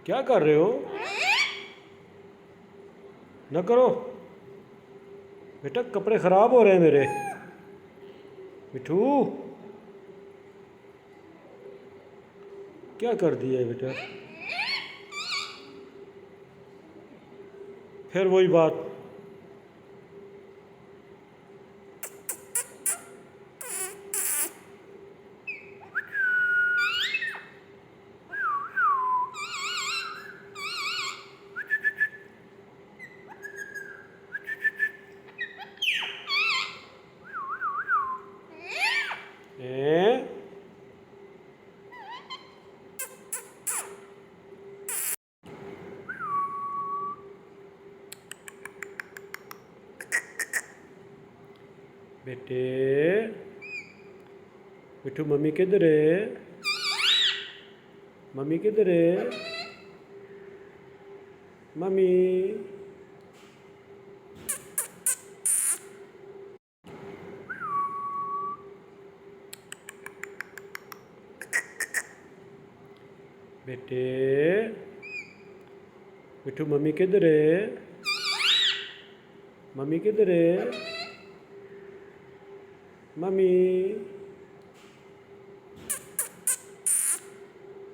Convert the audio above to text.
क्या कर रहे हो? न करो बेटा, कपड़े ख़राब हो रहे हैं मेरे। मिठू, क्या कर दिया है बेटा? फिर वही बात। हैं? बेटे, मिठू मम्मी किधर है? मम्मी किधर है? मम्मी। बेटे, मिठू मम्मी किधर है? मम्मी किधर है? मम्मी।